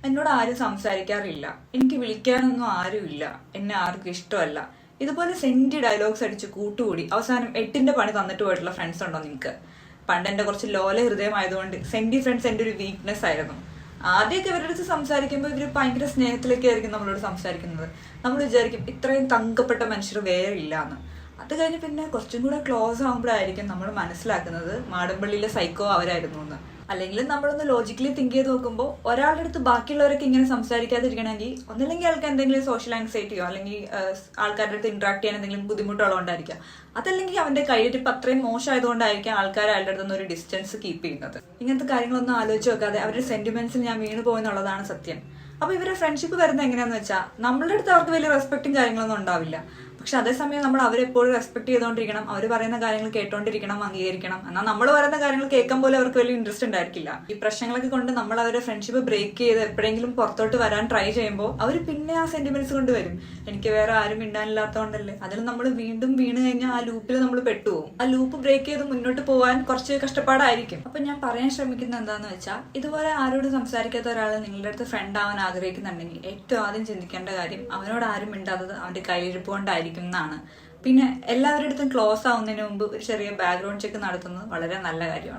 എന്നോട് ആരും സംസാരിക്കാറില്ല. എനിക്ക് വിളിക്കാനൊന്നും ആരുമില്ല. എന്നെ ആർക്കും ഇഷ്ടമല്ല. ഇതുപോലെ സെന്റി ഡയലോഗ്സ് അടിച്ച് കൂട്ടുകൂടി അവസാനം 8ന്റെ പണി തന്നിട്ട് പോയിട്ടുള്ള ഫ്രണ്ട്സ് ഉണ്ടോ നിങ്ങൾക്ക്? പണ്ട് എന്റെ കുറച്ച് ലോല ഹൃദയമായതുകൊണ്ട് സെന്റി ഫ്രണ്ട്സ് എന്റെ ഒരു വീക്ക്നെസ് ആയിരുന്നു. ആദ്യമൊക്കെ ഇവരുടെ അടുത്ത് സംസാരിക്കുമ്പോൾ ഇവർ ഭയങ്കര സ്നേഹത്തിലൊക്കെ ആയിരിക്കും നമ്മളോട് സംസാരിക്കുന്നത്. നമ്മൾ വിചാരിക്കും ഇത്രയും തങ്കപ്പെട്ട മനുഷ്യർ വേറെ ഇല്ല എന്ന്. അത് കഴിഞ്ഞ് പിന്നെ കുറച്ചും കൂടെ ക്ലോസ് ആകുമ്പോഴായിരിക്കും നമ്മൾ മനസ്സിലാക്കുന്നത് മാടമ്പള്ളിയിലെ സൈക്കോ അവരായിരുന്നു എന്ന്. അല്ലെങ്കിൽ നമ്മളൊന്ന് ലോജിക്കലി തിങ്ക് ചെയ്ത് നോക്കുമ്പോൾ ഒരാളുടെ അടുത്ത് ബാക്കിയുള്ളവരൊക്കെ ഇങ്ങനെ സംസാരിക്കാതിരിക്കണമെങ്കിൽ ഒന്നില്ലെങ്കിൽ ആൾക്ക് എന്തെങ്കിലും സോഷ്യൽ ആൻസൈറ്റിയോ അല്ലെങ്കിൽ ആൾക്കാരുടെ അടുത്ത് ഇന്ററാക്ട് ചെയ്യാൻ എന്തെങ്കിലും ബുദ്ധിമുട്ടുള്ളതുകൊണ്ടായിരിക്കാം. അതല്ലെങ്കിൽ അവന്റെ കയ്യിരിപ്പ് അത്രയും മോശമായതുകൊണ്ടായിരിക്കാം ആൾക്കാർ അയാളുടെ അടുത്ത് ഒരു ഡിസ്റ്റൻസ് കീപ്പ് ചെയ്യുന്നത്. ഇങ്ങനത്തെ കാര്യങ്ങളൊന്നും ആലോചിച്ച് നോക്കാതെ അവരുടെ സെന്റിമെന്റ്സിൽ ഞാൻ വീണ് പോയെന്നുള്ളതാണ് സത്യം. അപ്പൊ ഇവരുടെ ഫ്രണ്ട്ഷിപ്പ് വരുന്നത് എങ്ങനെയാന്ന് വെച്ചാൽ നമ്മളുടെ അടുത്ത് അവർക്ക് വലിയ റെസ്പെക്റ്റും കാര്യങ്ങളൊന്നും ഉണ്ടാവില്ല. പക്ഷെ അതേസമയം നമ്മൾ അവരെപ്പോഴും റെസ്പെക്ട് ചെയ്തുകൊണ്ടിരിക്കണം, അവർ പറയുന്ന കാര്യങ്ങൾ കേട്ടോണ്ടിരിക്കണം, അംഗീകരിക്കണം. എന്നാൽ നമ്മൾ പറയുന്ന കാര്യങ്ങൾ കേൾക്കാൻ പോലും അവർക്ക് വലിയ ഇൻട്രസ്റ്റ് ഉണ്ടായിരിക്കില്ല. ഈ പ്രശ്നങ്ങളൊക്കെ കൊണ്ട് നമ്മൾ അവരുടെ ഫ്രണ്ട്ഷിപ്പ് ബ്രേക്ക് ചെയ്ത് എപ്പോഴെങ്കിലും പുറത്തോട്ട് വരാൻ ട്രൈ ചെയ്യുമ്പോൾ അവർ പിന്നെ ആ സെന്റിമെന്റ്സ് കൊണ്ട് വരും. എനിക്ക് വേറെ ആരും മിണ്ടാനില്ലാത്തതുകൊണ്ടല്ലേ. അതിൽ നമ്മൾ വീണ്ടും വീണ് കഴിഞ്ഞാൽ ആ ലൂപ്പിൽ നമ്മൾ പെട്ടുപോകും. ആ ലൂപ്പ് ബ്രേക്ക് ചെയ്ത് മുന്നോട്ട് പോകാൻ കുറച്ച് കഷ്ടപ്പാടായിരിക്കും. അപ്പൊ ഞാൻ പറയാൻ ശ്രമിക്കുന്നത് എന്താന്ന് വെച്ചാൽ, ഇതുപോലെ ആരോടും സംസാരിക്കാത്ത ഒരാൾ നിങ്ങളുടെ അടുത്ത് ഫ്രണ്ട് ആവാൻ ആഗ്രഹിക്കുന്നുണ്ടെങ്കിൽ ഏറ്റവും ആദ്യം ചിന്തിക്കേണ്ട കാര്യം അവനോട് ആരും മിണ്ടാത്തത് അവന്റെ കയ്യിരിപ്പ് കൊണ്ടായിരിക്കും എന്നാണ്. പിന്നെ എല്ലാവരുടെ അടുത്തും ക്ലോസ് ആവുന്നതിന് മുമ്പ് ഒരു ചെറിയ ബാക്ക്ഗ്രൗണ്ട് ചെക്ക് നടത്തുന്നത് വളരെ നല്ല കാര്യമാണ്.